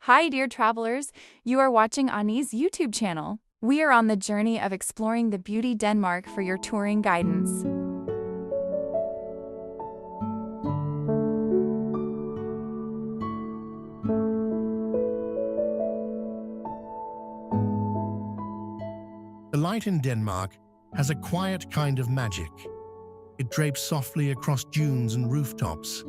Hi, dear travelers. You are watching Ani's YouTube channel. We are on the journey of exploring the beauty Denmark for your touring guidance. The light in Denmark has a quiet kind of magic. It drapes softly across dunes and rooftops,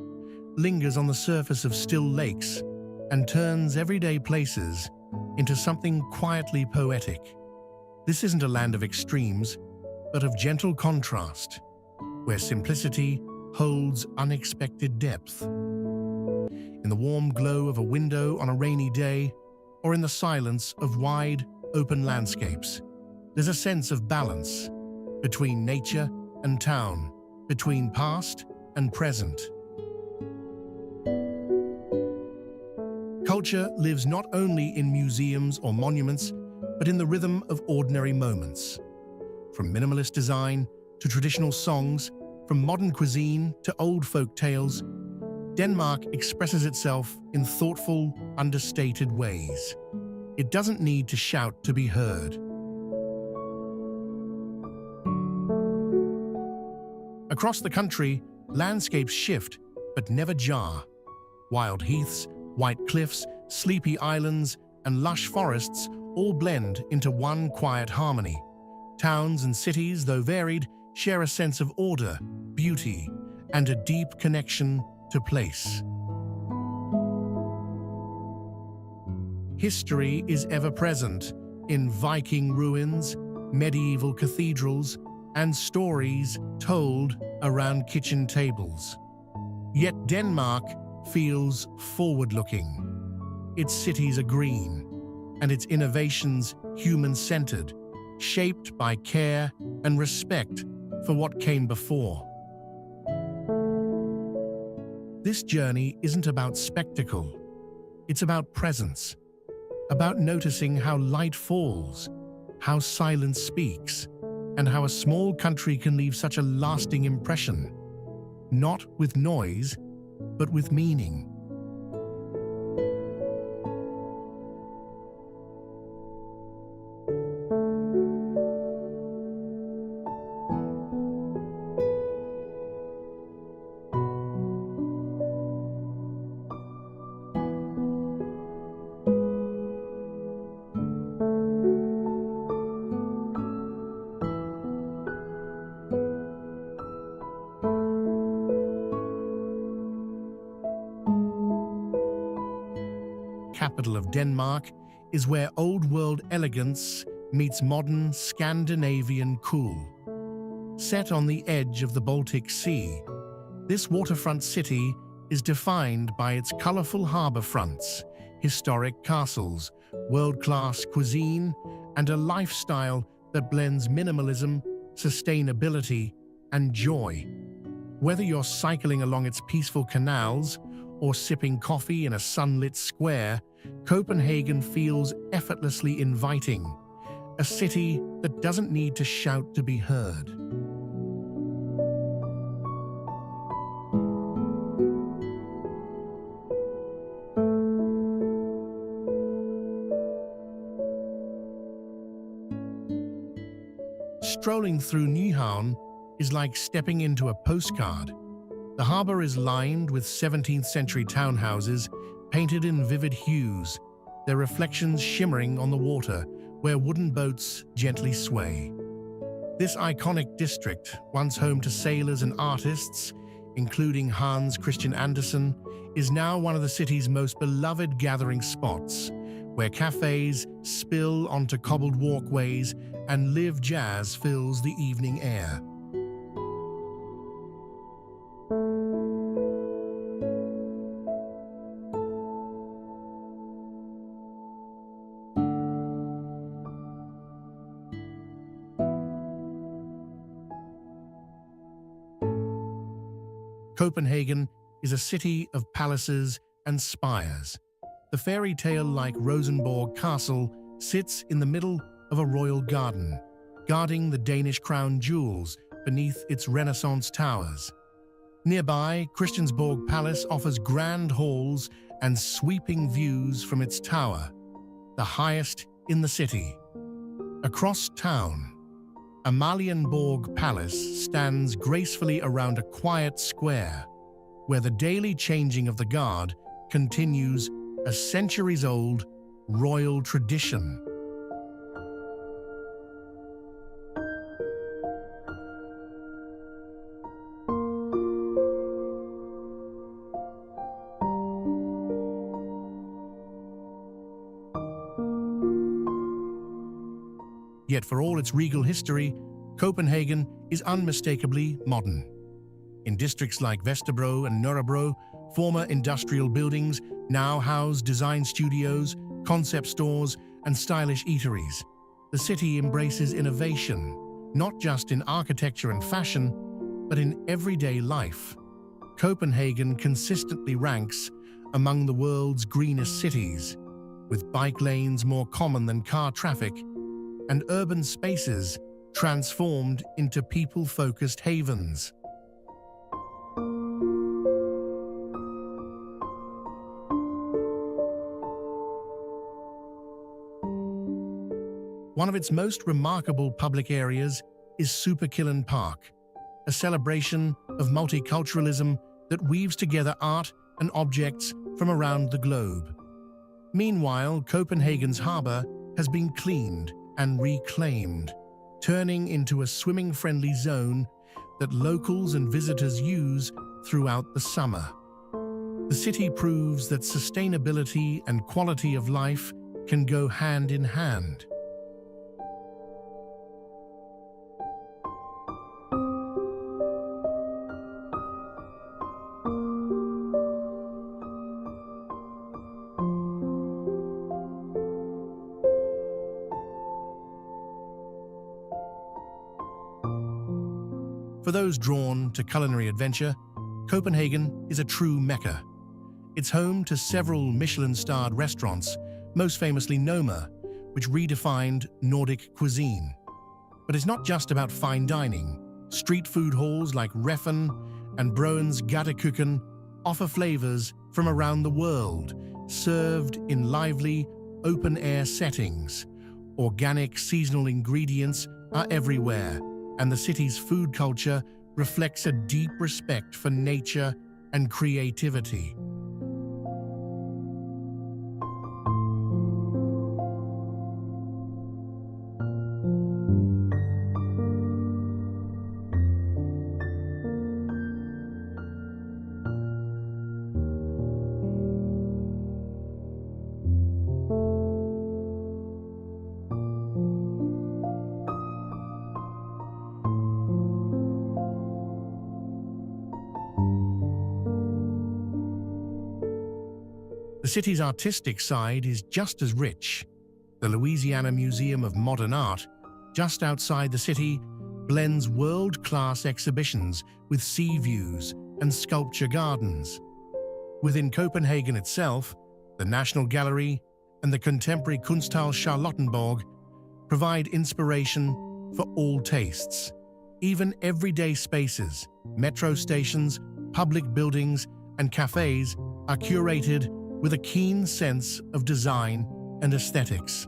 lingers on the surface of still lakes, and turns everyday places into something quietly poetic. This isn't a land of extremes, but of gentle contrast, where simplicity holds unexpected depth. In the warm glow of a window on a rainy day, or in the silence of wide, open landscapes, there's a sense of balance between nature and town, between past and present. Culture lives not only in museums or monuments, but in the rhythm of ordinary moments. From minimalist design to traditional songs, from modern cuisine to old folk tales, Denmark expresses itself in thoughtful, understated ways. It doesn't need to shout to be heard. Across the country, landscapes shift, but never jar. Wild heaths, white cliffs, sleepy islands, and lush forests all blend into one quiet harmony. Towns and cities, though varied, share a sense of order, beauty, and a deep connection to place. History is ever present in Viking ruins, medieval cathedrals, and stories told around kitchen tables. Yet Denmark feels forward-looking. Its cities are green, and its innovations human-centered, shaped by care and respect for what came before. This journey isn't about spectacle. It's about presence, about noticing how light falls, how silence speaks, and how a small country can leave such a lasting impression, not with noise, but with meaning. Capital of Denmark is where old-world elegance meets modern Scandinavian cool. Set on the edge of the Baltic Sea, this waterfront city is defined by its colorful harbor fronts, historic castles, world-class cuisine, and a lifestyle that blends minimalism, sustainability, and joy. Whether you're cycling along its peaceful canals or sipping coffee in a sunlit square, Copenhagen feels effortlessly inviting, a city that doesn't need to shout to be heard. Strolling through Nyhavn is like stepping into a postcard. The harbor is lined with 17th century townhouses painted in vivid hues, their reflections shimmering on the water where wooden boats gently sway. This iconic district, once home to sailors and artists, including Hans Christian Andersen, is now one of the city's most beloved gathering spots, where cafes spill onto cobbled walkways and live jazz fills the evening air. Copenhagen is a city of palaces and spires. The fairy tale-like Rosenborg castle sits in the middle of a royal garden, guarding the Danish crown jewels beneath its Renaissance towers. Nearby, Christiansborg Palace offers grand halls and sweeping views from its tower, the highest in the city. Across town, Amalienborg Palace stands gracefully around a quiet square, where the daily changing of the guard continues a centuries-old royal tradition. Yet for all its regal history, Copenhagen is unmistakably modern. In districts like Vesterbro and Nørrebro, former industrial buildings now house design studios, concept stores, and stylish eateries. The city embraces innovation, not just in architecture and fashion, but in everyday life. Copenhagen consistently ranks among the world's greenest cities, with bike lanes more common than car traffic, and urban spaces transformed into people-focused havens. One of its most remarkable public areas is Superkilden Park, a celebration of multiculturalism that weaves together art and objects from around the globe. Meanwhile, Copenhagen's harbour has been cleaned and reclaimed, turning into a swimming-friendly zone that locals and visitors use throughout the summer. The city proves that sustainability and quality of life can go hand in hand. For those drawn to culinary adventure, Copenhagen is a true mecca. It's home to several Michelin-starred restaurants, most famously Noma, which redefined Nordic cuisine. But it's not just about fine dining. Street food halls like Reffen and Broens Gattekøkken offer flavors from around the world, served in lively, open-air settings. Organic, seasonal ingredients are everywhere, and the city's food culture reflects a deep respect for nature and creativity. The city's artistic side is just as rich. The Louisiana Museum of Modern Art, just outside the city, blends world-class exhibitions with sea views and sculpture gardens. Within Copenhagen itself, the National Gallery and the contemporary Kunsthal Charlottenborg provide inspiration for all tastes. Even everyday spaces, metro stations, public buildings, and cafes are curated with a keen sense of design and aesthetics.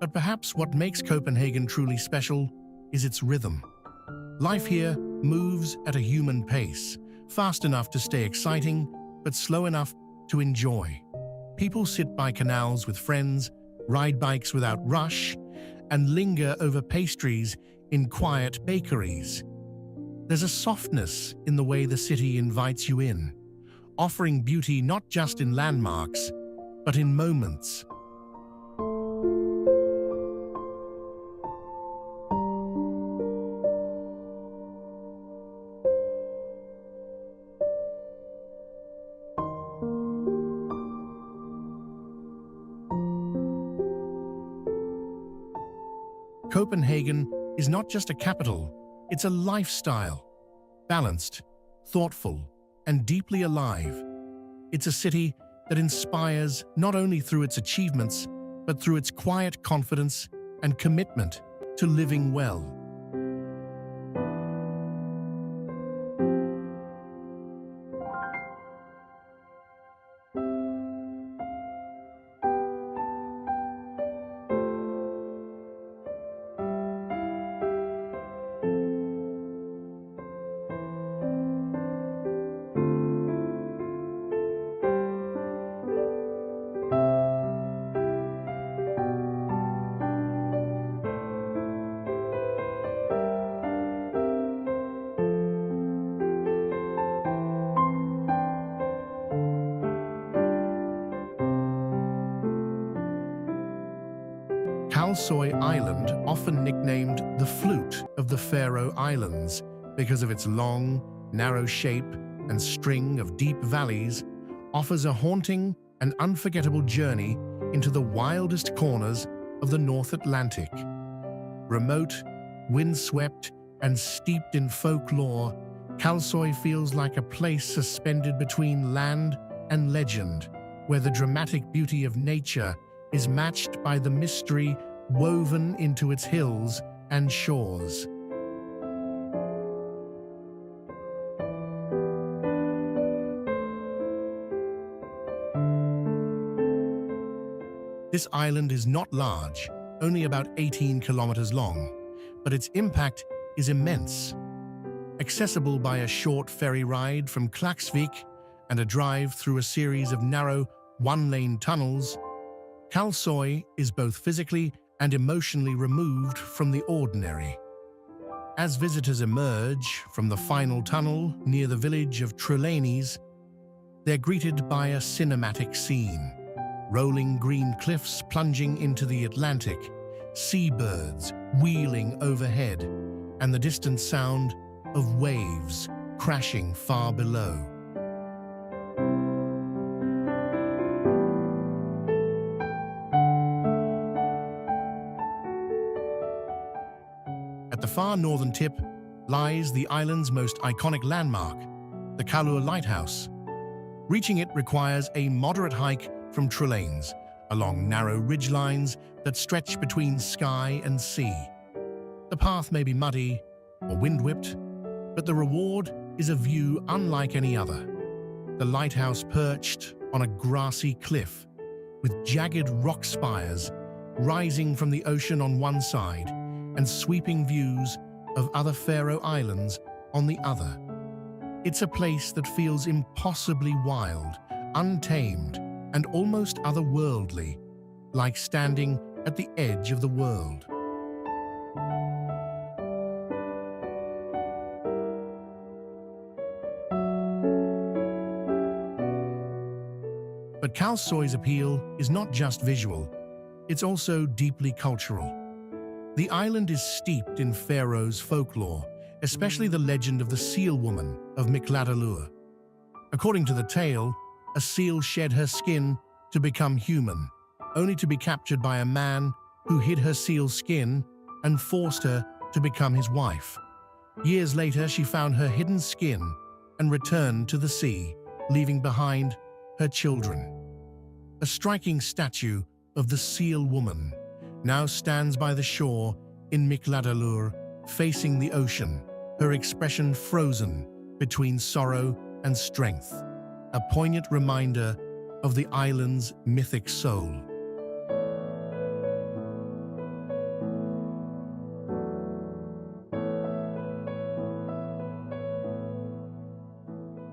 But perhaps what makes Copenhagen truly special is its rhythm. Life here moves at a human pace, fast enough to stay exciting, but slow enough to enjoy. People sit by canals with friends, ride bikes without rush, and linger over pastries in quiet bakeries. There's a softness in the way the city invites you in, offering beauty not just in landmarks, but in moments. Copenhagen is not just a capital, it's a lifestyle. Balanced, thoughtful, and deeply alive. It's a city that inspires not only through its achievements, but through its quiet confidence and commitment to living well. Kalsoy Island, often nicknamed the Flute of the Faroe Islands because of its long, narrow shape and string of deep valleys, offers a haunting and unforgettable journey into the wildest corners of the North Atlantic. Remote, windswept, and steeped in folklore, Kalsoy feels like a place suspended between land and legend, where the dramatic beauty of nature is matched by the mystery woven into its hills and shores. This island is not large, only about 18 kilometers long, but its impact is immense. Accessible by a short ferry ride from Klaksvik and a drive through a series of narrow, one-lane tunnels, Kalsoy is both physically and emotionally removed from the ordinary. As visitors emerge from the final tunnel near the village of Trelanes, they're greeted by a cinematic scene. Rolling green cliffs plunging into the Atlantic, seabirds wheeling overhead, and the distant sound of waves crashing far below. At the far northern tip lies the island's most iconic landmark, the Kalur Lighthouse. Reaching it requires a moderate hike from Trelanes, along narrow ridgelines that stretch between sky and sea. The path may be muddy or wind-whipped, but the reward is a view unlike any other. The lighthouse perched on a grassy cliff, with jagged rock spires rising from the ocean on one side and sweeping views of other Faroe Islands on the other. It's a place that feels impossibly wild, untamed, and almost otherworldly, like standing at the edge of the world. But Kalsoy's appeal is not just visual, it's also deeply cultural. The island is steeped in Faroes folklore, especially the legend of the seal woman of Mikladalur. According to the tale, a seal shed her skin to become human, only to be captured by a man who hid her seal skin and forced her to become his wife. Years later, she found her hidden skin and returned to the sea, leaving behind her children. A striking statue of the seal woman now stands by the shore in Mikladalur, facing the ocean, her expression frozen between sorrow and strength, a poignant reminder of the island's mythic soul.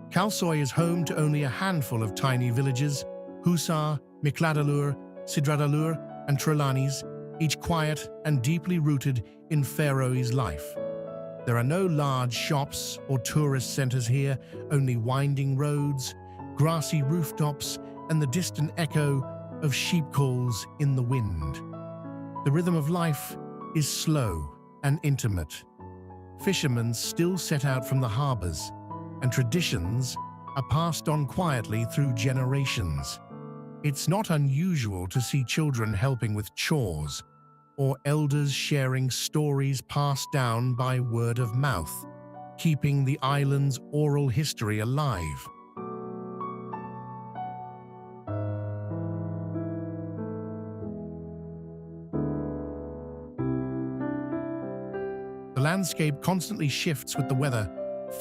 Kalsoy is home to only a handful of tiny villages: Husar, Mikladalur, Sidradalur, and Trelanes, each quiet and deeply rooted in Faroese life. There are no large shops or tourist centers here, only winding roads, grassy rooftops, and the distant echo of sheep calls in the wind. The rhythm of life is slow and intimate. Fishermen still set out from the harbors, and traditions are passed on quietly through generations. It's not unusual to see children helping with chores, or elders sharing stories passed down by word of mouth, keeping the island's oral history alive. The landscape constantly shifts with the weather.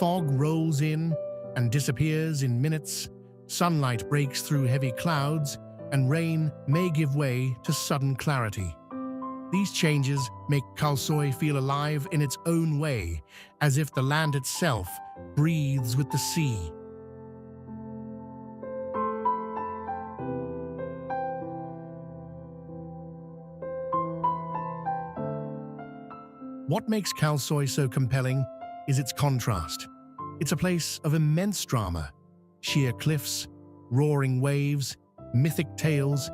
Fog rolls in and disappears in minutes. Sunlight breaks through heavy clouds, and rain may give way to sudden clarity. These changes make Kalsoy feel alive in its own way, as if the land itself breathes with the sea. What makes Kalsoy so compelling is its contrast. It's a place of immense drama, sheer cliffs, roaring waves, mythic tales,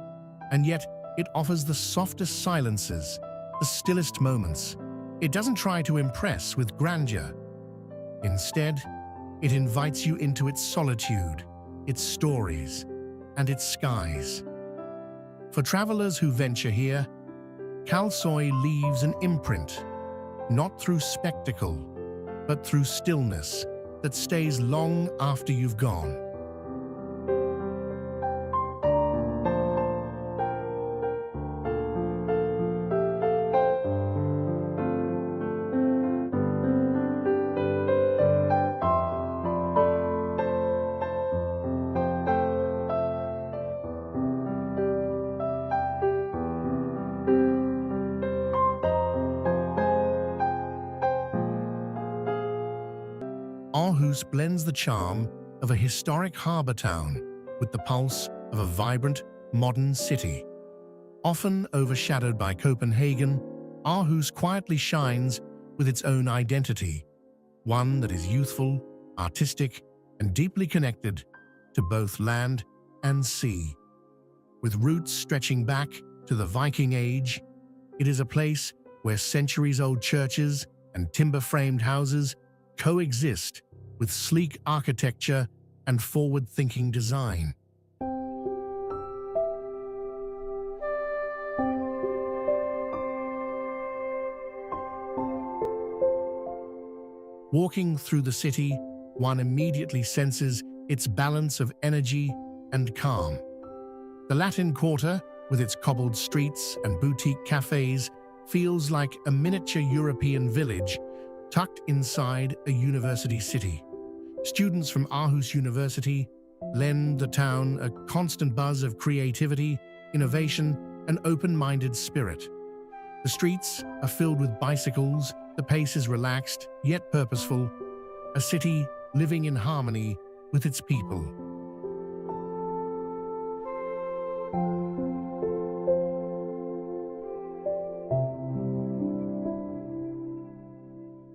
and yet it offers the softest silences, the stillest moments. It doesn't try to impress with grandeur. Instead, it invites you into its solitude, its stories, and its skies. For travelers who venture here, Kalsoy leaves an imprint, not through spectacle, but through stillness that stays long after you've gone. Aarhus blends the charm of a historic harbour town with the pulse of a vibrant, modern city. Often overshadowed by Copenhagen, Aarhus quietly shines with its own identity, one that is youthful, artistic, and deeply connected to both land and sea. With roots stretching back to the Viking Age, it is a place where centuries-old churches and timber-framed houses coexist with sleek architecture and forward-thinking design. Walking through the city, one immediately senses its balance of energy and calm. The Latin Quarter, with its cobbled streets and boutique cafes, feels like a miniature European village tucked inside a university city. Students from Aarhus University lend the town a constant buzz of creativity, innovation, and open-minded spirit. The streets are filled with bicycles, the pace is relaxed, yet purposeful, a city living in harmony with its people.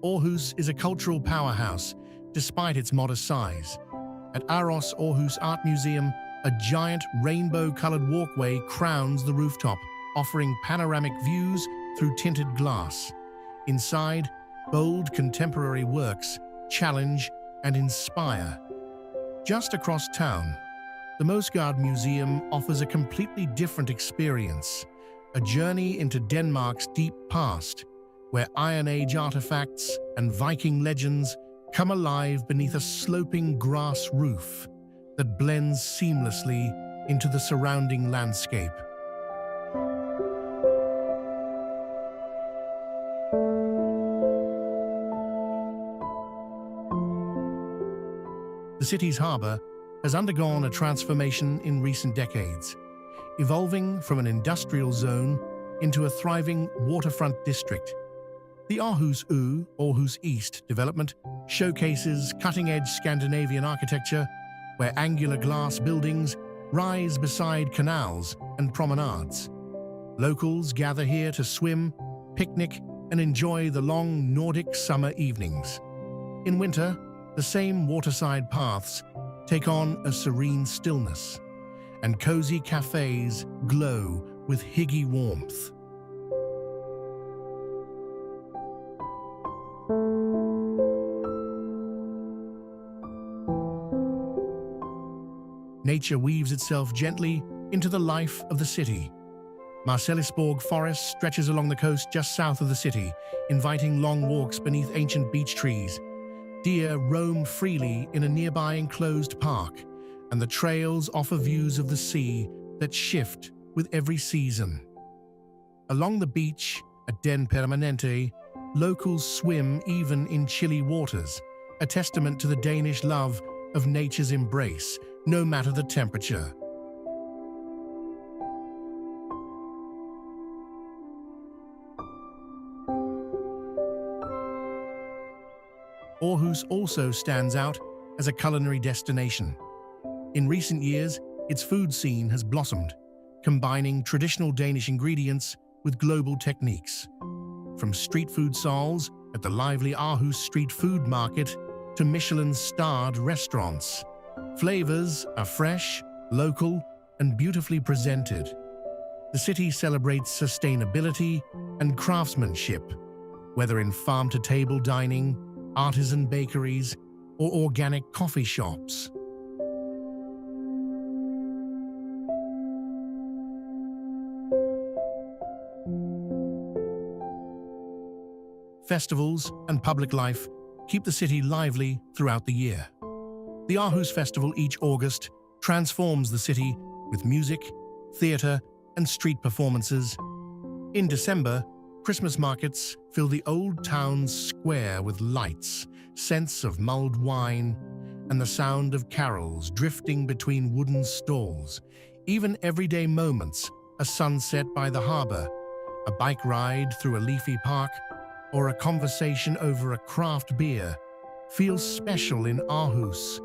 Aarhus is a cultural powerhouse, despite its modest size. At Aros Aarhus Art Museum, a giant rainbow-colored walkway crowns the rooftop, offering panoramic views through tinted glass. Inside, bold contemporary works challenge and inspire. Just across town, the Mosgard Museum offers a completely different experience, a journey into Denmark's deep past, where Iron Age artifacts and Viking legends come alive beneath a sloping grass roof that blends seamlessly into the surrounding landscape. The city's harbour has undergone a transformation in recent decades, evolving from an industrial zone into a thriving waterfront district. The Aarhus Ø, Aarhus East development showcases cutting-edge Scandinavian architecture where angular glass buildings rise beside canals and promenades. Locals gather here to swim, picnic, and enjoy the long Nordic summer evenings. In winter, the same waterside paths take on a serene stillness, and cozy cafes glow with Hygge warmth. Nature weaves itself gently into the life of the city. Marselisborg Forest stretches along the coast just south of the city, inviting long walks beneath ancient beech trees. Deer roam freely in a nearby enclosed park, and the trails offer views of the sea that shift with every season. Along the beach at Den Permanente, Locals swim even in chilly waters, a testament to the Danish love of nature's embrace, no matter the temperature. Aarhus also stands out as a culinary destination. In recent years, its food scene has blossomed, combining traditional Danish ingredients with global techniques. From street food stalls at the lively Aarhus Street Food Market to Michelin-starred restaurants, flavors are fresh, local, and beautifully presented. The city celebrates sustainability and craftsmanship, whether in farm-to-table dining, artisan bakeries, or organic coffee shops. Festivals and public life keep the city lively throughout the year. The Aarhus Festival each August transforms the city with music, theatre, and street performances. In December, Christmas markets fill the old town's square with lights, scents of mulled wine, and the sound of carols drifting between wooden stalls. Even everyday moments, a sunset by the harbour, a bike ride through a leafy park, or a conversation over a craft beer, feels special in Aarhus.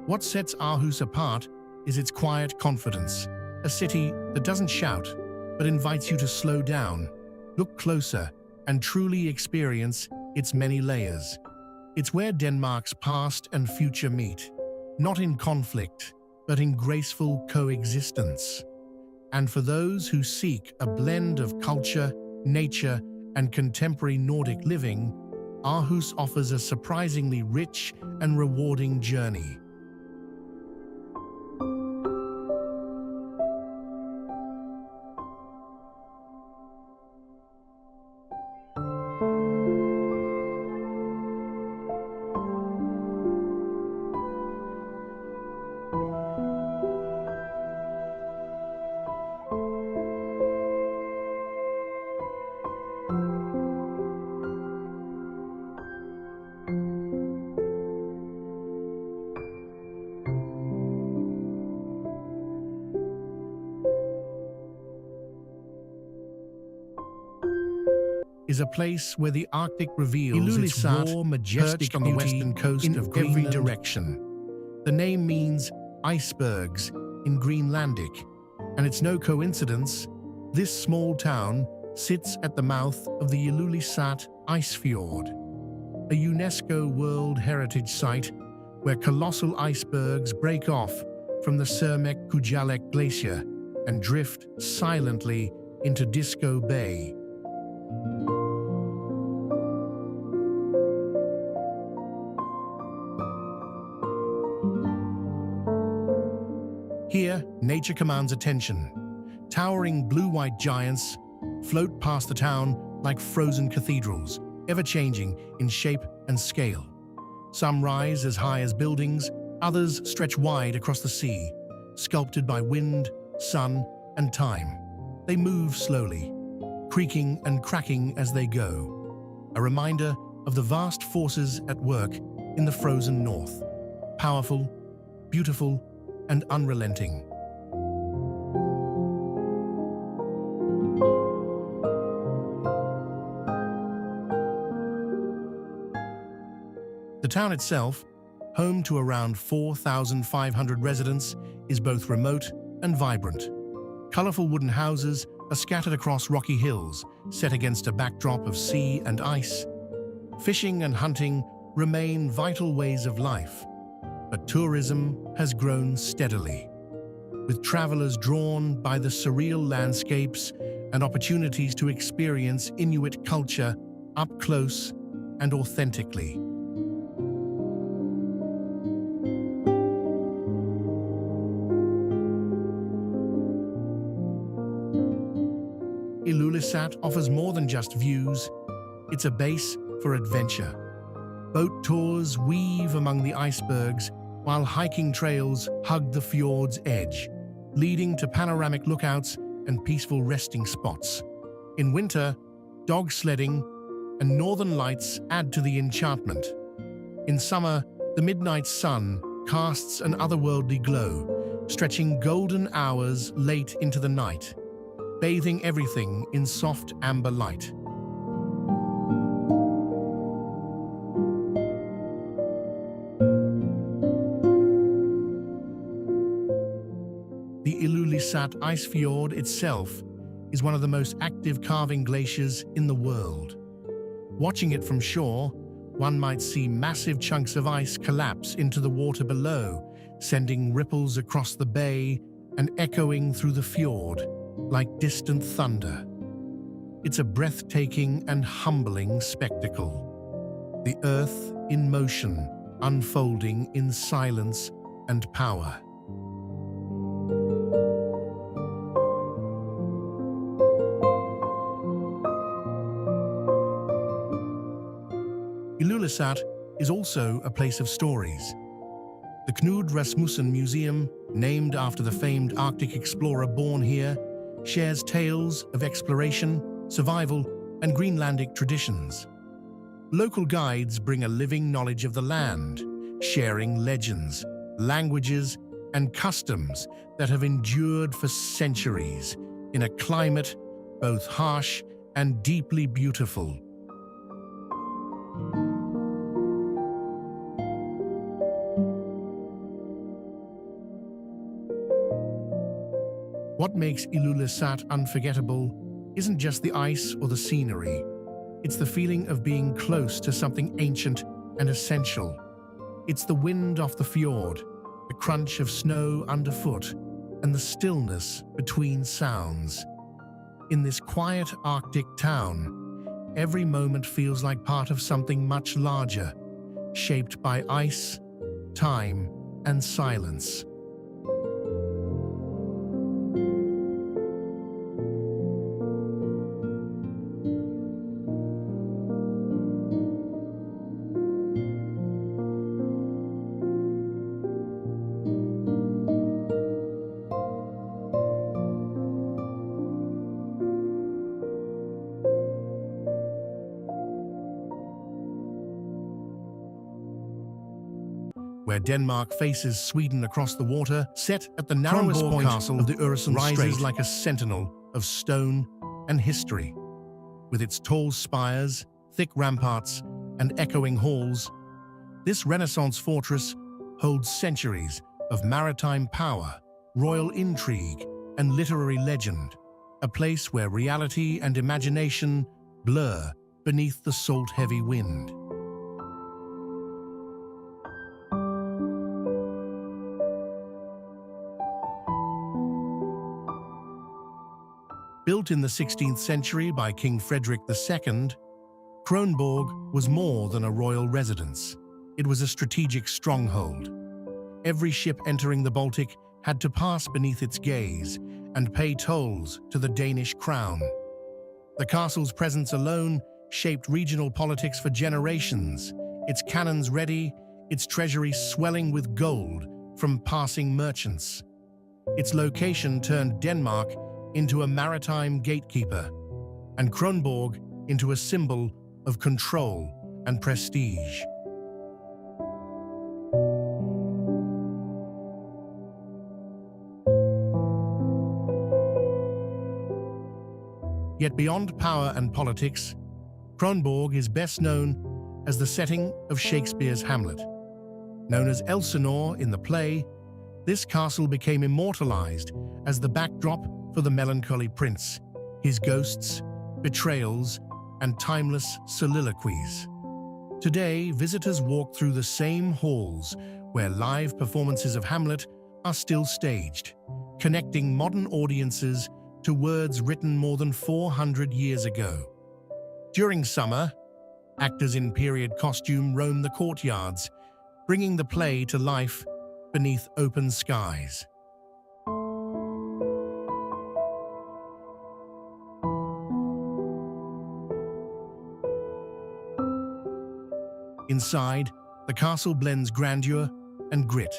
What sets Aarhus apart is its quiet confidence, a city that doesn't shout, but invites you to slow down, look closer, and truly experience its many layers. It's where Denmark's past and future meet, not in conflict, but in graceful coexistence. And for those who seek a blend of culture, nature, and contemporary Nordic living, Aarhus offers a surprisingly rich and rewarding journey. Is a place where the Arctic reveals its raw, majestic on the western coast in every direction. The name means icebergs in Greenlandic, and it's no coincidence this small town sits at the mouth of the Ilulissat Ice Fjord, a UNESCO World Heritage Site where colossal icebergs break off from the Sermek Glacier and drift silently into Disco Bay. Here, nature commands attention. Towering blue-white giants float past the town like frozen cathedrals, ever-changing in shape and scale. Some rise as high as buildings, others stretch wide across the sea, sculpted by wind, sun, and time. They move slowly, creaking and cracking as they go, a reminder of the vast forces at work in the frozen north. Powerful, beautiful, and unrelenting. The town itself, home to around 4,500 residents, is both remote and vibrant. Colorful wooden houses are scattered across rocky hills, set against a backdrop of sea and ice. Fishing and hunting remain vital ways of life, but tourism has grown steadily, with travelers drawn by the surreal landscapes and opportunities to experience Inuit culture up close and authentically. Ilulissat offers more than just views, it's a base for adventure. Boat tours weave among the icebergs, while hiking trails hug the fjord's edge, leading to panoramic lookouts and peaceful resting spots. In winter, dog sledding and northern lights add to the enchantment. In summer, the midnight sun casts an otherworldly glow, stretching golden hours late into the night, bathing everything in soft amber light. The Ilulissat ice fjord itself is one of the most active calving glaciers in the world. Watching it from shore, one might see massive chunks of ice collapse into the water below, sending ripples across the bay and echoing through the fjord like distant thunder. It's a breathtaking and humbling spectacle. The earth in motion, unfolding in silence and power. Ilulissat is also a place of stories. The Knud Rasmussen Museum, named after the famed Arctic explorer born here, shares tales of exploration, survival, and Greenlandic traditions. Local guides bring a living knowledge of the land, sharing legends, languages, and customs that have endured for centuries in a climate both harsh and deeply beautiful. What makes Ilulissat unforgettable isn't just the ice or the scenery. It's the feeling of being close to something ancient and essential. It's the wind off the fjord, the crunch of snow underfoot, and the stillness between sounds. In this quiet Arctic town, every moment feels like part of something much larger, shaped by ice, time, and silence. Where Denmark faces Sweden across the water, set at the narrowest point castle of the Øresund rises like a sentinel of stone and history. With its tall spires, thick ramparts, and echoing halls, this Renaissance fortress holds centuries of maritime power, royal intrigue, and literary legend, a place where reality and imagination blur beneath the salt-heavy wind. Built in the 16th century by King Frederick II, Kronborg was more than a royal residence. It was a strategic stronghold. Every ship entering the Baltic had to pass beneath its gaze and pay tolls to the Danish crown. The castle's presence alone shaped regional politics for generations, its cannons ready, its treasury swelling with gold from passing merchants. Its location turned Denmark into a maritime gatekeeper, and Kronborg into a symbol of control and prestige. Yet beyond power and politics, Kronborg is best known as the setting of Shakespeare's Hamlet. Known as Elsinore in the play, this castle became immortalized as the backdrop for the melancholy prince, his ghosts, betrayals, and timeless soliloquies. Today, visitors walk through the same halls where live performances of Hamlet are still staged, connecting modern audiences to words written more than 400 years ago. During summer, actors in period costume roam the courtyards, bringing the play to life beneath open skies. Inside, the castle blends grandeur and grit.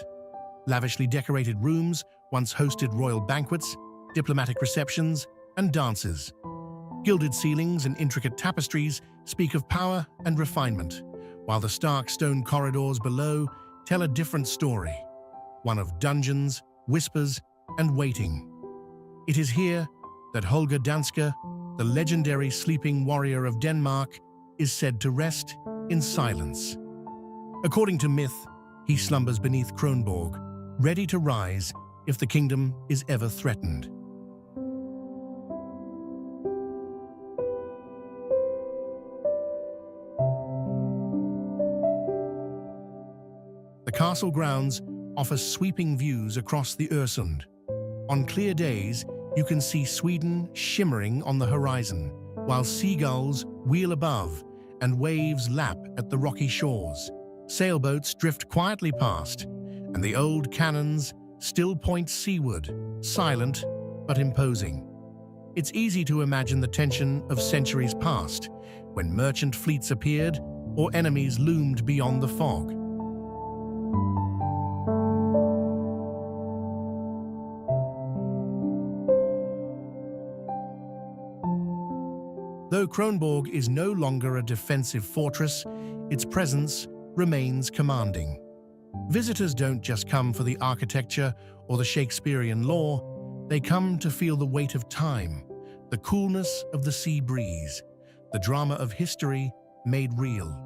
Lavishly decorated rooms once hosted royal banquets, diplomatic receptions, and dances. Gilded ceilings and intricate tapestries speak of power and refinement, while the stark stone corridors below tell a different story, one of dungeons, whispers, and waiting. It is here that Hygge Danske, the legendary sleeping warrior of Denmark, is said to rest in silence. According to myth, he slumbers beneath Kronborg, ready to rise if the kingdom is ever threatened. The castle grounds offer sweeping views across the Öresund. On clear days, you can see Sweden shimmering on the horizon, while seagulls wheel above and waves lap at the rocky shores. Sailboats drift quietly past, and the old cannons still point seaward, silent but imposing. It's easy to imagine the tension of centuries past, when merchant fleets appeared or enemies loomed beyond the fog. Though Kronborg is no longer a defensive fortress, its presence remains commanding. Visitors don't just come for the architecture or the Shakespearean lore, they come to feel the weight of time, the coolness of the sea breeze, the drama of history made real.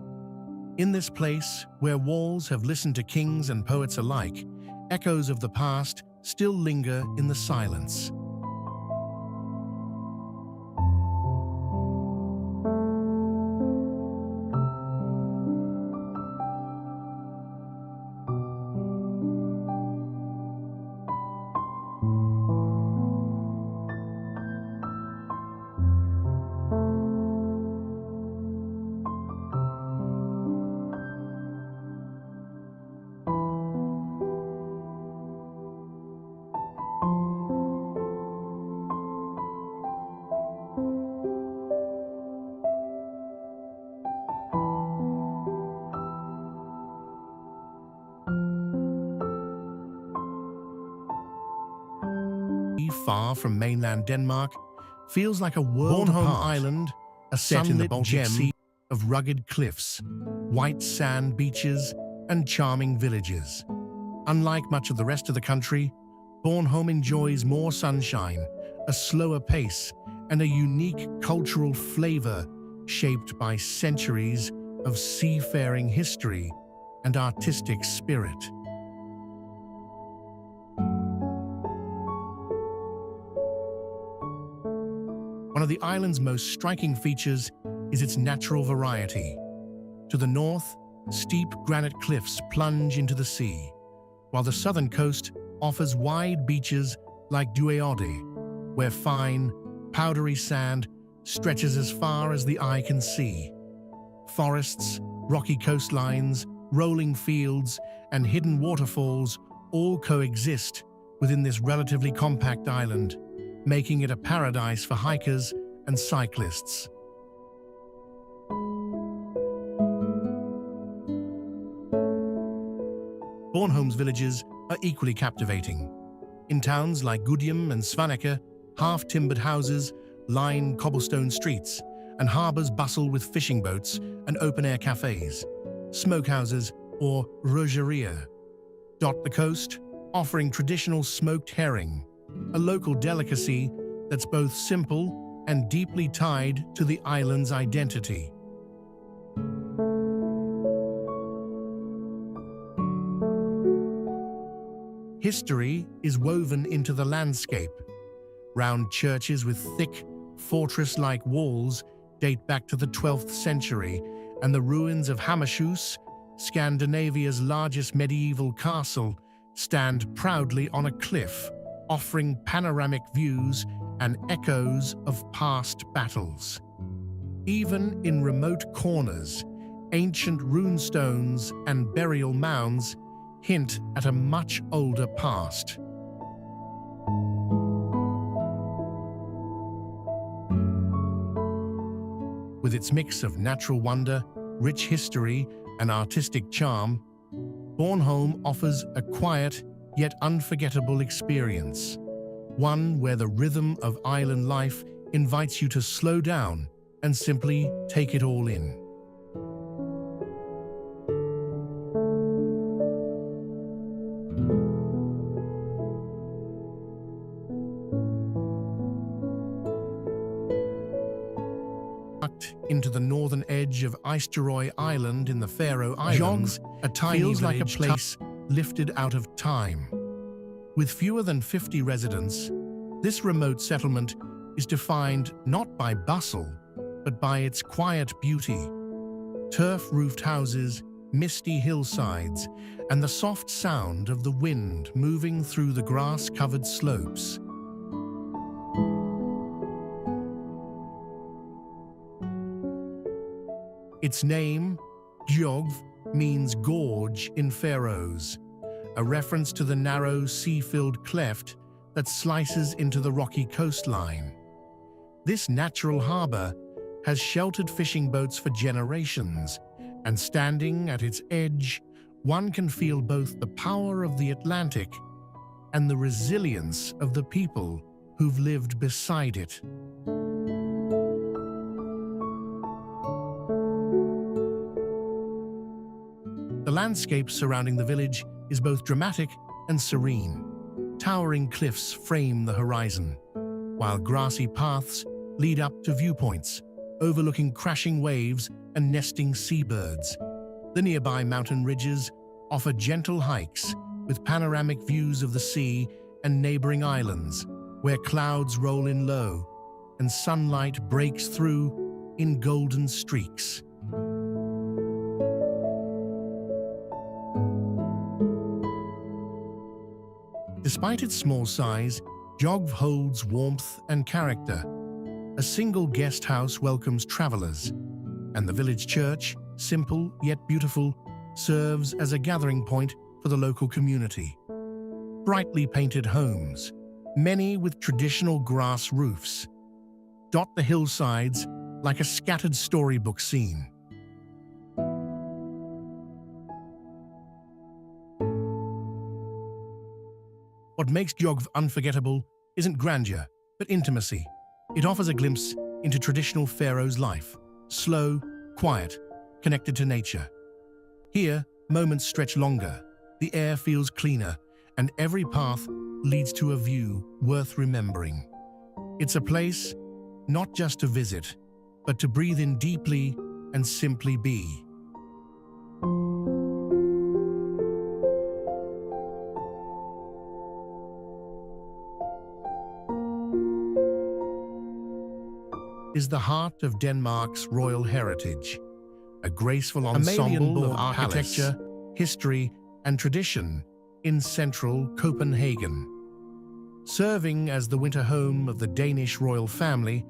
In this place, where walls have listened to kings and poets alike, echoes of the past still linger in the silence. Far from mainland Denmark, feels like a world apart. Bornholm Island, a sunlit gem of rugged cliffs, white sand beaches, and charming villages. Unlike much of the rest of the country, Bornholm enjoys more sunshine, a slower pace, and a unique cultural flavor shaped by centuries of seafaring history and artistic spirit. One of the island's most striking features is its natural variety. To the north, steep granite cliffs plunge into the sea, while the southern coast offers wide beaches like Dueodde, where fine, powdery sand stretches as far as the eye can see. Forests, rocky coastlines, rolling fields, and hidden waterfalls all coexist within this relatively compact island, making it a paradise for hikers and cyclists. Bornholm's villages are equally captivating. In towns like Gudhjem and Svaneke, half-timbered houses line cobblestone streets, and harbors bustle with fishing boats and open-air cafes. Smokehouses, or rogerier, dot the coast, offering traditional smoked herring, a local delicacy that's both simple and deeply tied to the island's identity. History is woven into the landscape. Round churches with thick, fortress-like walls date back to the 12th century, and the ruins of Hammershus, Scandinavia's largest medieval castle, stand proudly on a cliff, offering panoramic views and echoes of past battles. Even in remote corners, ancient runestones and burial mounds hint at a much older past. With its mix of natural wonder, rich history, and artistic charm, Bornholm offers a quiet yet unforgettable experience, one where the rhythm of island life invites you to slow down and simply take it all in. Into the northern edge of Eysturoy Island in the Faroe Islands, a tiny feels like a place lifted out of time. With fewer than 50 residents, this remote settlement is defined not by bustle, but by its quiet beauty. Turf-roofed houses, misty hillsides, and the soft sound of the wind moving through the grass-covered slopes. Its name, Gjogv, means gorge in Faroes, a reference to the narrow sea-filled cleft that slices into the rocky coastline. This natural harbor has sheltered fishing boats for generations, and standing at its edge, one can feel both the power of the Atlantic and the resilience of the people who've lived beside it. The landscape surrounding the village is both dramatic and serene. Towering cliffs frame the horizon, while grassy paths lead up to viewpoints, overlooking crashing waves and nesting seabirds. The nearby mountain ridges offer gentle hikes with panoramic views of the sea and neighboring islands, where clouds roll in low and sunlight breaks through in golden streaks. Despite its small size, Gjogv holds warmth and character. A single guest house welcomes travelers, and the village church, simple yet beautiful, serves as a gathering point for the local community. Brightly painted homes, many with traditional grass roofs, dot the hillsides like a scattered storybook scene. What makes Gjogv unforgettable isn't grandeur, but intimacy. It offers a glimpse into traditional Faroes life, slow, quiet, connected to nature. Here, moments stretch longer, the air feels cleaner, and every path leads to a view worth remembering. It's a place not just to visit, but to breathe in deeply and simply be. Is the heart of Denmark's royal heritage, a graceful ensemble of architecture, history, and tradition in central Copenhagen. Serving as the winter home of the Danish royal family,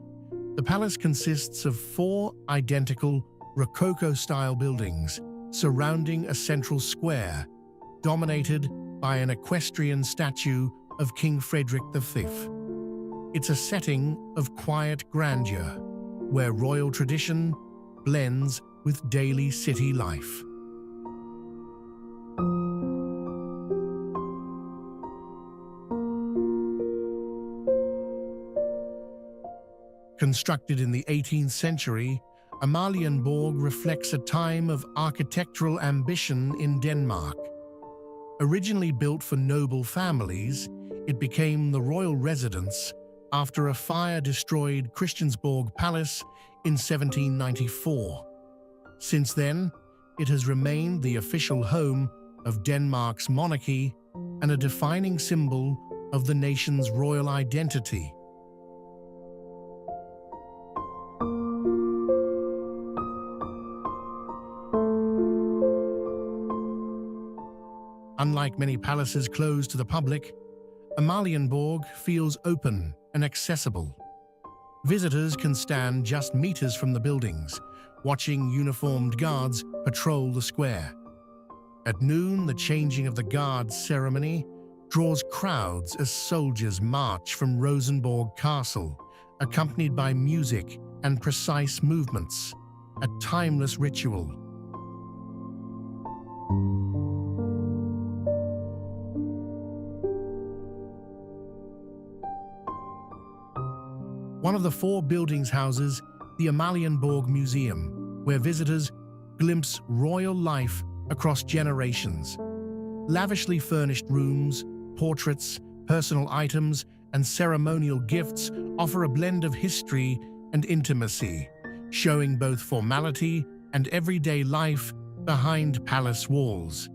the palace consists of 4 identical Rococo-style buildings surrounding a central square, dominated by an equestrian statue of King Frederik V. It's a setting of quiet grandeur, where royal tradition blends with daily city life. Constructed in the 18th century, Amalienborg reflects a time of architectural ambition in Denmark. Originally built for noble families, it became the royal residence after a fire destroyed Christiansborg Palace in 1794. Since then, it has remained the official home of Denmark's monarchy and a defining symbol of the nation's royal identity. Unlike many palaces closed to the public, Amalienborg feels open and accessible. Visitors can stand just meters from the buildings, watching uniformed guards patrol the square. At noon, the changing of the guards ceremony draws crowds as soldiers march from Rosenborg Castle, accompanied by music and precise movements, a timeless ritual. One of the four buildings houses the Amalienborg Museum, where visitors glimpse royal life across generations. Lavishly furnished rooms, portraits, personal items, and ceremonial gifts offer a blend of history and intimacy, showing both formality and everyday life behind palace walls.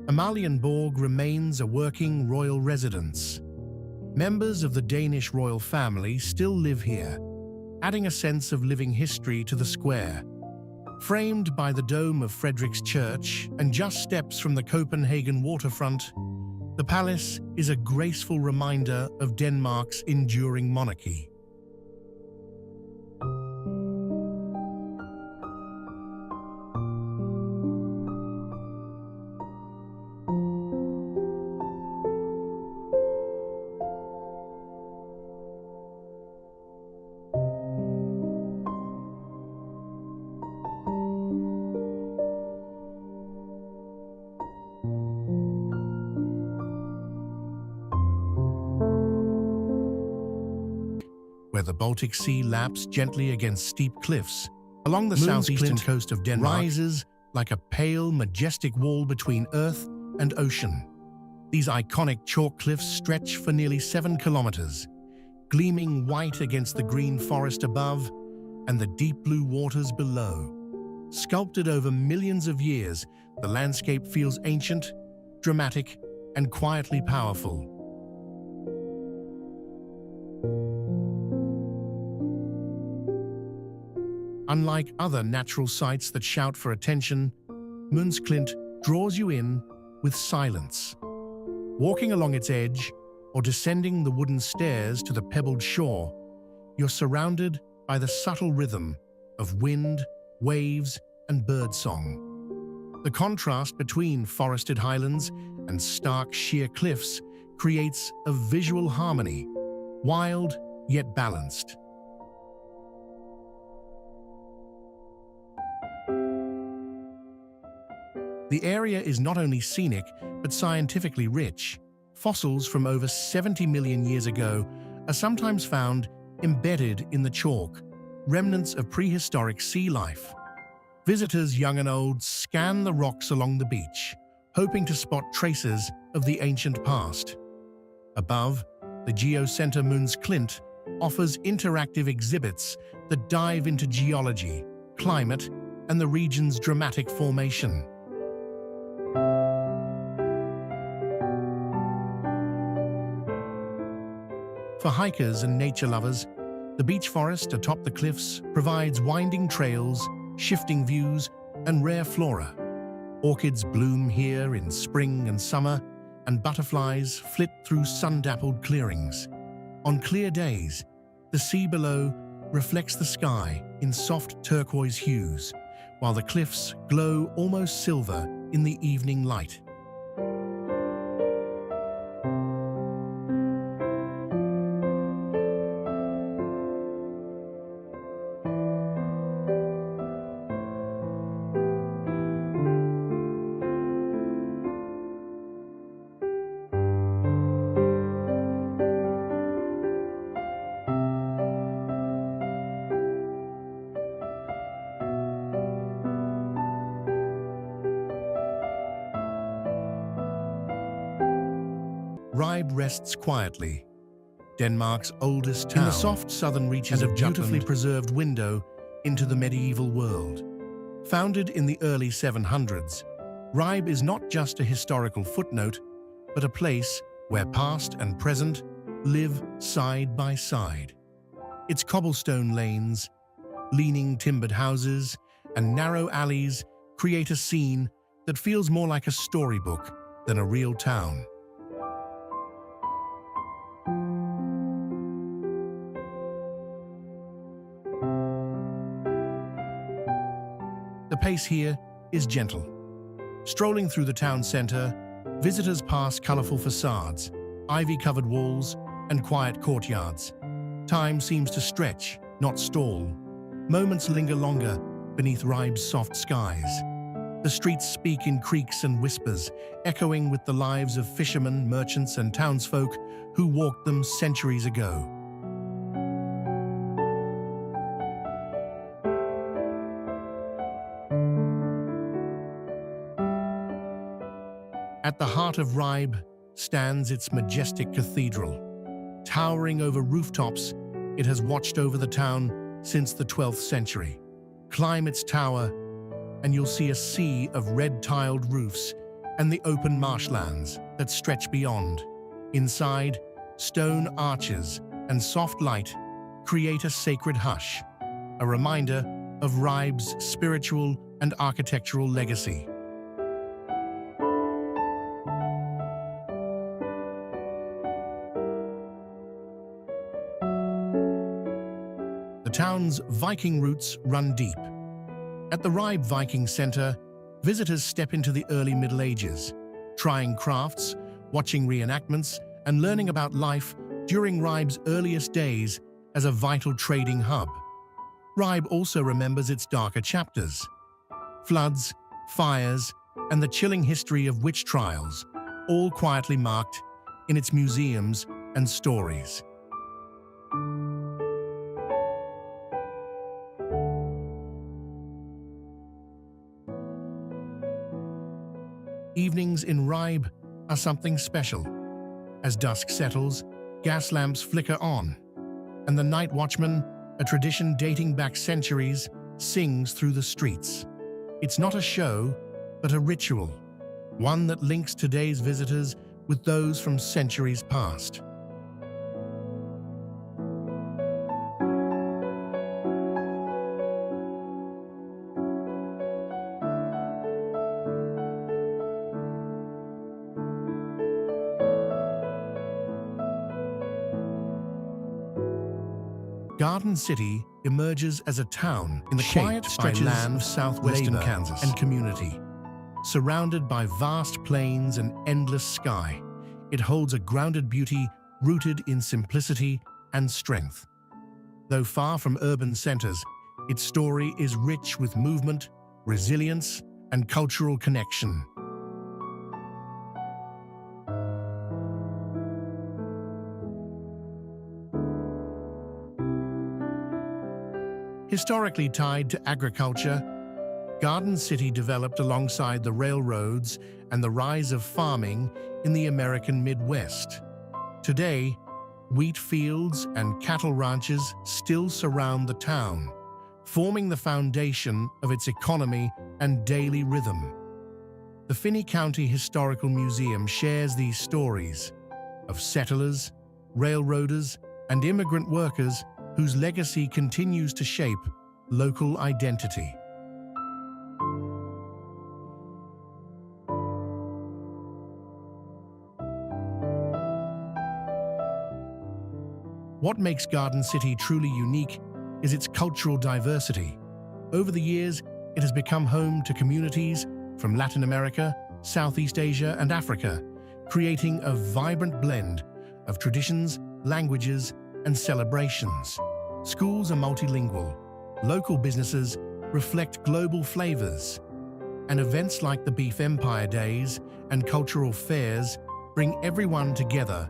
Amalienborg remains a working royal residence. Members of the Danish royal family still live here, adding a sense of living history to the square. Framed by the dome of Frederick's Church and just steps from the Copenhagen waterfront, the palace is a graceful reminder of Denmark's enduring monarchy. Where the Baltic Sea laps gently against steep cliffs, along the southeastern coast of Denmark rises like a pale, majestic wall between earth and ocean. These iconic chalk cliffs stretch for nearly 7 kilometers, gleaming white against the green forest above and the deep blue waters below. Sculpted over millions of years, the landscape feels ancient, dramatic, and quietly powerful. Unlike other natural sights that shout for attention, Mons Klint draws you in with silence. Walking along its edge or descending the wooden stairs to the pebbled shore, you're surrounded by the subtle rhythm of wind, waves, and birdsong. The contrast between forested highlands and stark sheer cliffs creates a visual harmony, wild yet balanced. The area is not only scenic, but scientifically rich. Fossils from over 70 million years ago are sometimes found embedded in the chalk, remnants of prehistoric sea life. Visitors, young and old, scan the rocks along the beach, hoping to spot traces of the ancient past. Above, the Geocenter Mons Klint offers interactive exhibits that dive into geology, climate, and the region's dramatic formation. For hikers and nature lovers, the beech forest atop the cliffs provides winding trails, shifting views, and rare flora. Orchids bloom here in spring and summer, and butterflies flit through sun-dappled clearings. On clear days, the sea below reflects the sky in soft turquoise hues, while the cliffs glow almost silver in the evening light. Ribe rests quietly, Denmark's oldest town, in the soft southern reaches of beautifully preserved window into the medieval world. Founded in the early 700s, Ribe is not just a historical footnote, but a place where past and present live side by side. Its cobblestone lanes, leaning timbered houses, and narrow alleys create a scene that feels more like a storybook than a real town. The pace here is gentle. Strolling through the town center, visitors pass colorful facades, ivy-covered walls, and quiet courtyards. Time seems to stretch, not stall. Moments linger longer beneath Ribe's soft skies. The streets speak in creaks and whispers, echoing with the lives of fishermen, merchants, and townsfolk who walked them centuries ago. At the heart of Hygge stands its majestic cathedral. Towering over rooftops, it has watched over the town since the 12th century. Climb its tower, and you'll see a sea of red-tiled roofs and the open marshlands that stretch beyond. Inside, stone arches and soft light create a sacred hush, a reminder of Hygge's spiritual and architectural legacy. The town's Viking roots run deep. At the Hygge Viking Center, visitors step into the early Middle Ages, trying crafts, watching reenactments, and learning about life during Hygge's earliest days as a vital trading hub. Hygge also remembers its darker chapters: floods, fires, and the chilling history of witch trials, all quietly marked in its museums and stories. Evenings in Hygge are something special. As dusk settles, gas lamps flicker on, and the night watchman, a tradition dating back centuries, sings through the streets. It's not a show, but a ritual, one that links today's visitors with those from centuries past. Garden City emerges as a town in the quiet stretches of southwestern Kansas and community. Surrounded by vast plains and endless sky, it holds a grounded beauty rooted in simplicity and strength. Though far from urban centers, its story is rich with movement, resilience, and cultural connection. Historically tied to agriculture, Garden City developed alongside the railroads and the rise of farming in the American Midwest. Today, wheat fields and cattle ranches still surround the town, forming the foundation of its economy and daily rhythm. The Finney County Historical Museum shares these stories of settlers, railroaders, and immigrant workers whose legacy continues to shape local identity. What makes Garden City truly unique is its cultural diversity. Over the years, it has become home to communities from Latin America, Southeast Asia, and Africa, creating a vibrant blend of traditions, languages, and celebrations. Schools are multilingual, local businesses reflect global flavors, and events like the Beef Empire Days and cultural fairs bring everyone together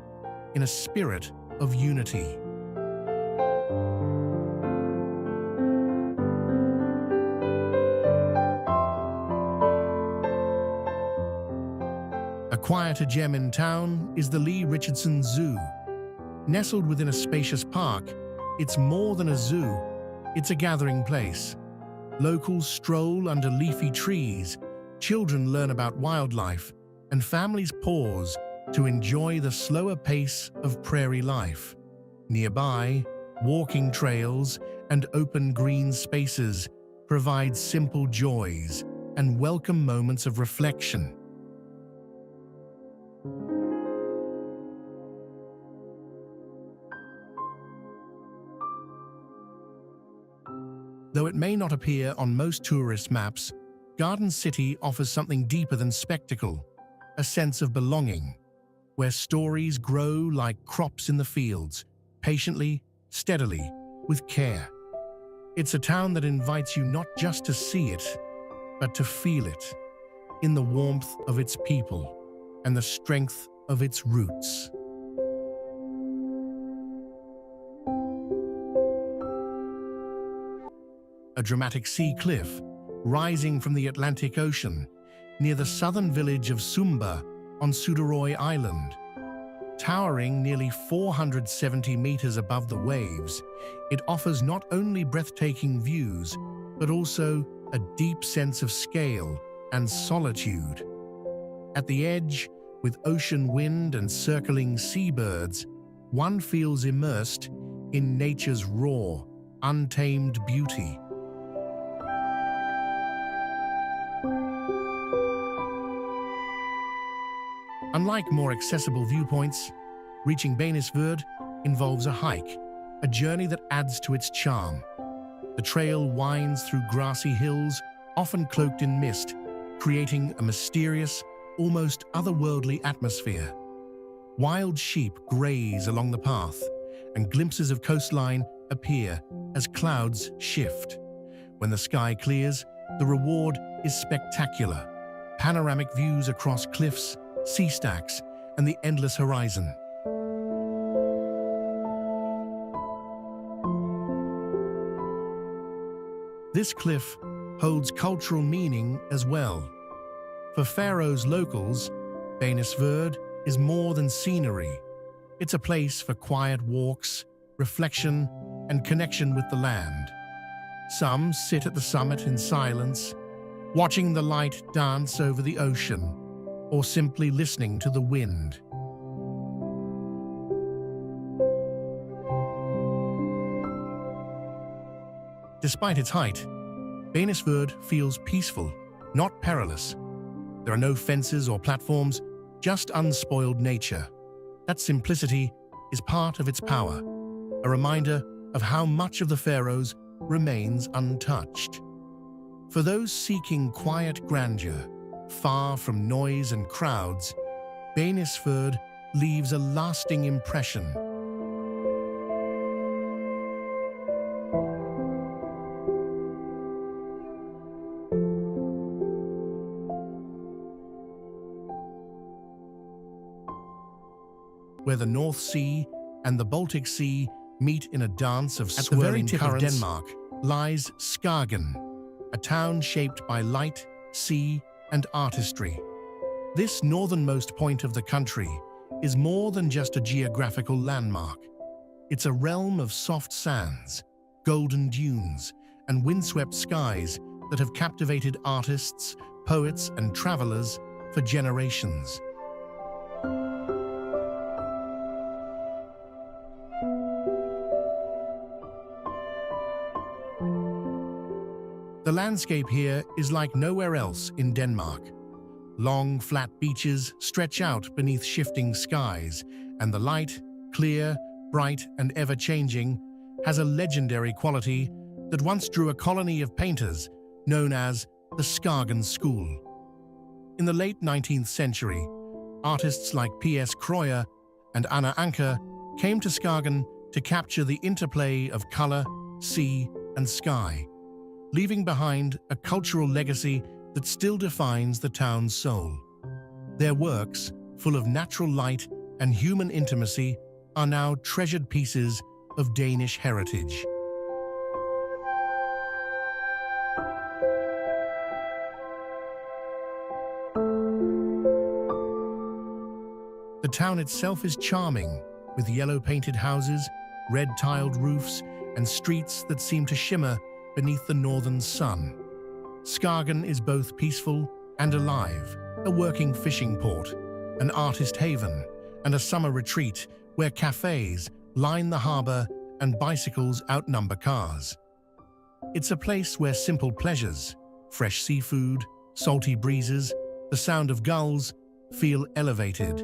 in a spirit of unity. A quieter gem in town is the Lee Richardson Zoo. Nestled within a spacious park, it's more than a zoo, it's a gathering place. Locals stroll under leafy trees, children learn about wildlife, and families pause to enjoy the slower pace of prairie life. Nearby, walking trails and open green spaces provide simple joys and welcome moments of reflection. Though it may not appear on most tourist maps, Garden City offers something deeper than spectacle, a sense of belonging, where stories grow like crops in the fields, patiently, steadily, with care. It's a town that invites you not just to see it, but to feel it. in the warmth of its people and the strength of its roots. A dramatic sea cliff rising from the Atlantic Ocean near the southern village of Sumba on Suðuroy Island. Towering nearly 470 meters above the waves, it offers not only breathtaking views, but also a deep sense of scale and solitude. At the edge, with ocean wind and circling seabirds, one feels immersed in nature's raw, untamed beauty. Unlike more accessible viewpoints, reaching Beinisfjord involves a hike, a journey that adds to its charm. The trail winds through grassy hills, often cloaked in mist, creating a mysterious, almost otherworldly atmosphere. Wild sheep graze along the path, and glimpses of coastline appear as clouds shift. When the sky clears, the reward is spectacular. Panoramic views across cliffs, sea stacks, and the endless horizon. This cliff holds cultural meaning as well. For Faroe's locals, Beinisfjord is more than scenery. It's a place for quiet walks, reflection, and connection with the land. Some sit at the summit in silence, watching the light dance over the ocean, or simply listening to the wind. Despite its height, Beinisfjord feels peaceful, not perilous. There are no fences or platforms, just unspoiled nature. That simplicity is part of its power, a reminder of how much of the Faroes remains untouched. For those seeking quiet grandeur, far from noise and crowds, Beinisfjord leaves a lasting impression. Where the North Sea and the Baltic Sea meet in a dance of swirling currents. At the very tip of Denmark lies Skagen, a town shaped by light, sea, and artistry. This northernmost point of the country is more than just a geographical landmark. It's a realm of soft sands, golden dunes, and windswept skies that have captivated artists, poets, and travelers for generations. The landscape here is like nowhere else in Denmark. Long, flat beaches stretch out beneath shifting skies, and the light, clear, bright, and ever-changing, has a legendary quality that once drew a colony of painters known as the Skagen School. In the late 19th century, artists like P.S. Krøyer and Anna Ancher came to Skagen to capture the interplay of color, sea, and sky, leaving behind a cultural legacy that still defines the town's soul. Their works, full of natural light and human intimacy, are now treasured pieces of Danish heritage. The town itself is charming, with yellow-painted houses, red-tiled roofs, and streets that seem to shimmer beneath the northern sun. Skagen is both peaceful and alive, a working fishing port, an artist haven, and a summer retreat where cafes line the harbor and bicycles outnumber cars. It's a place where simple pleasures, fresh seafood, salty breezes, the sound of gulls, feel elevated.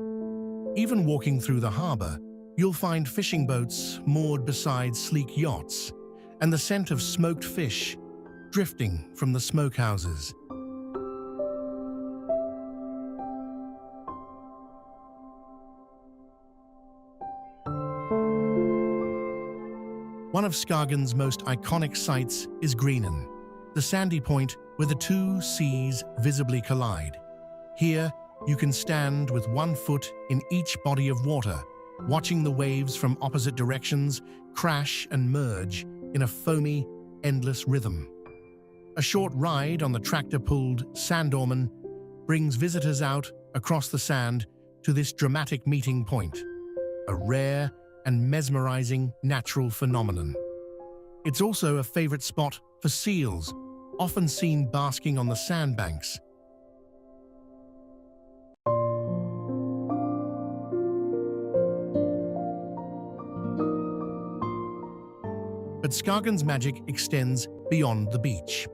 Even walking through the harbor, you'll find fishing boats moored beside sleek yachts, and the scent of smoked fish drifting from the smokehouses. One of Skagen's most iconic sights is Grenen, the sandy point where the two seas visibly collide. Here, you can stand with one foot in each body of water, watching the waves from opposite directions crash and merge in a foamy, endless rhythm. A short ride on the tractor-pulled Sandormen brings visitors out across the sand to this dramatic meeting point, a rare and mesmerizing natural phenomenon. It's also a favorite spot for seals, often seen basking on the sandbanks. But Skagen's magic extends beyond the beach.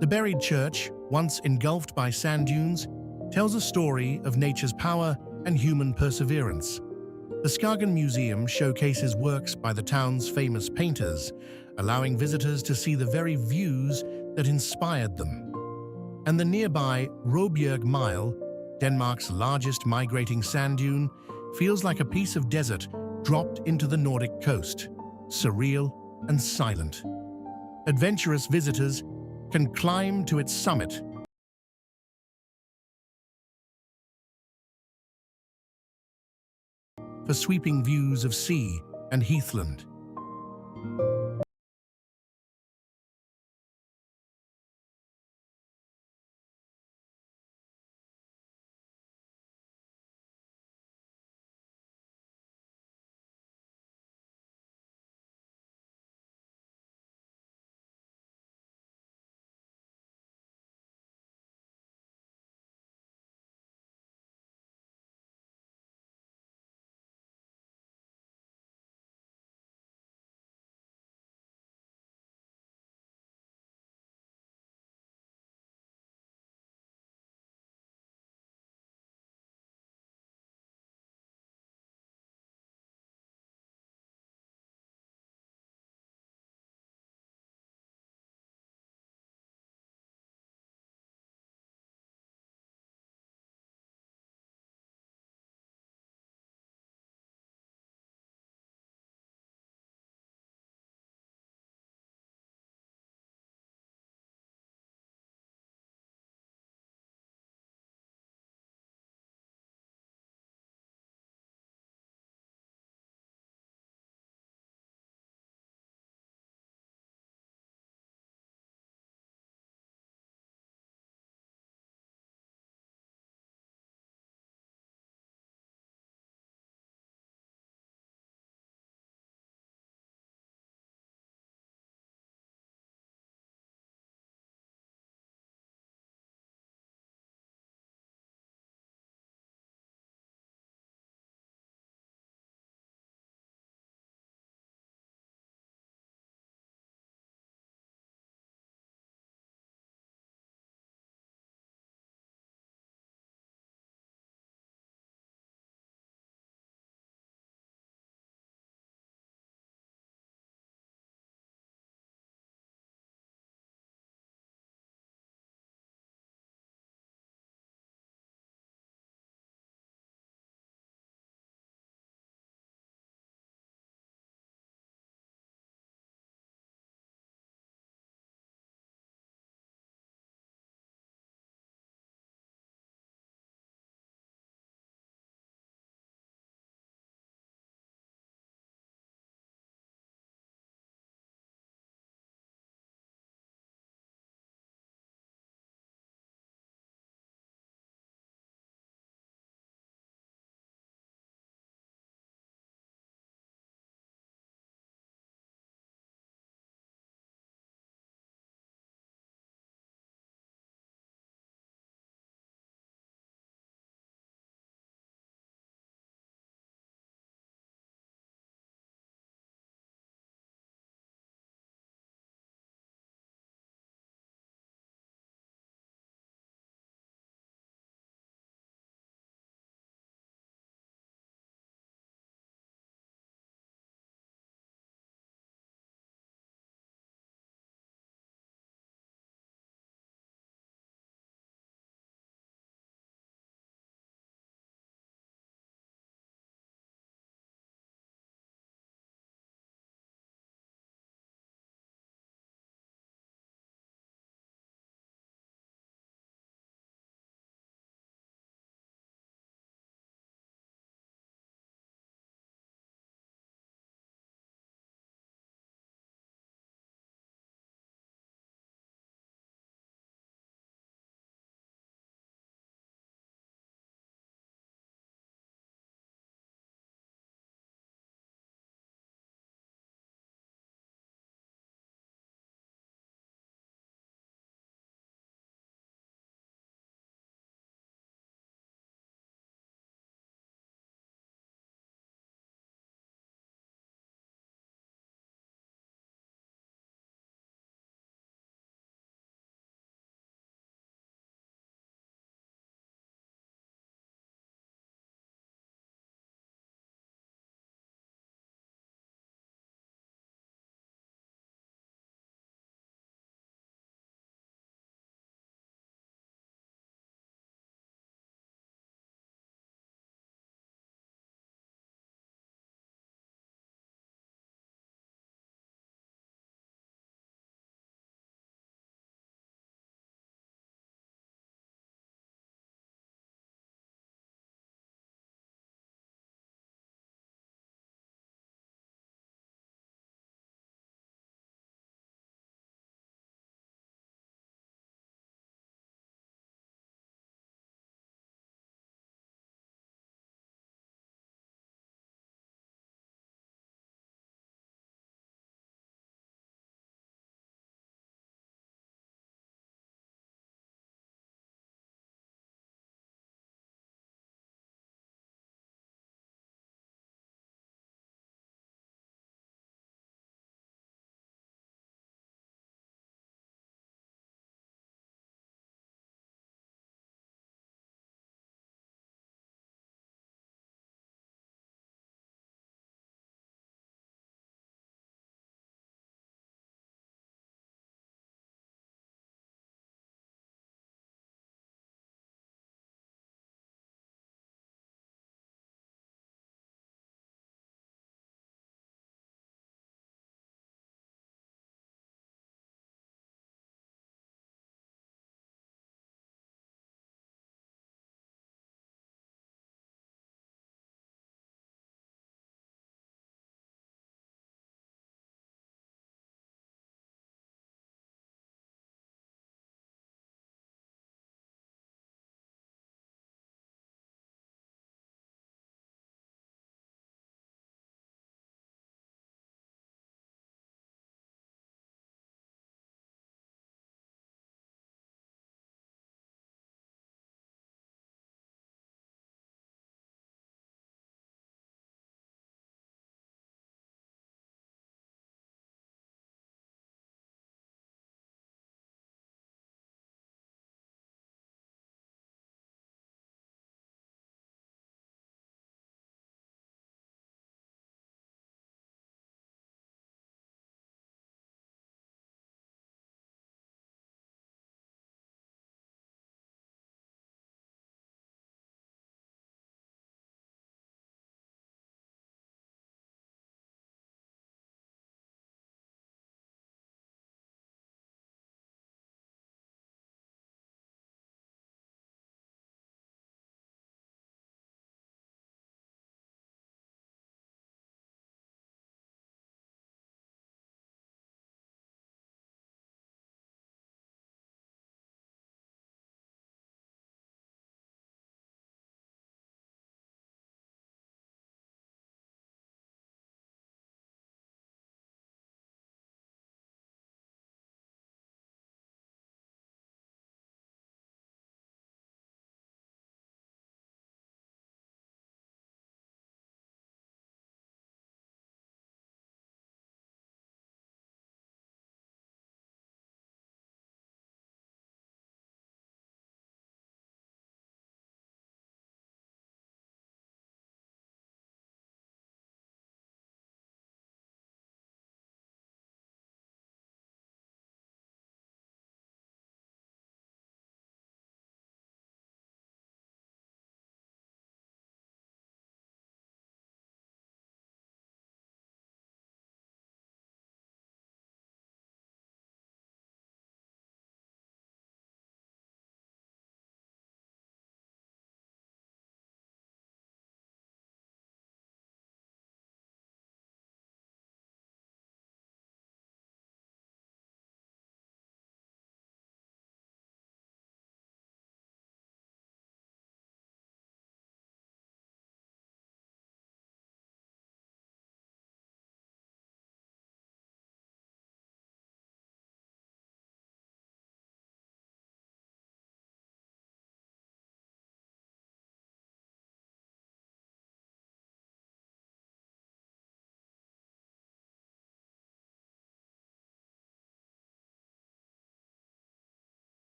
The buried church, once engulfed by sand dunes, tells a story of nature's power and human perseverance. The Skagen Museum showcases works by the town's famous painters, allowing visitors to see the very views that inspired them. And the nearby Rosenborg Mile, Denmark's largest migrating sand dune, feels like a piece of desert dropped into the Nordic coast, surreal and silent. Adventurous visitors can climb to its summit for sweeping views of sea and heathland.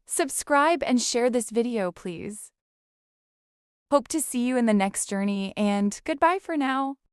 Subscribe and share this video, please. Hope to see you in the next journey, and goodbye for now.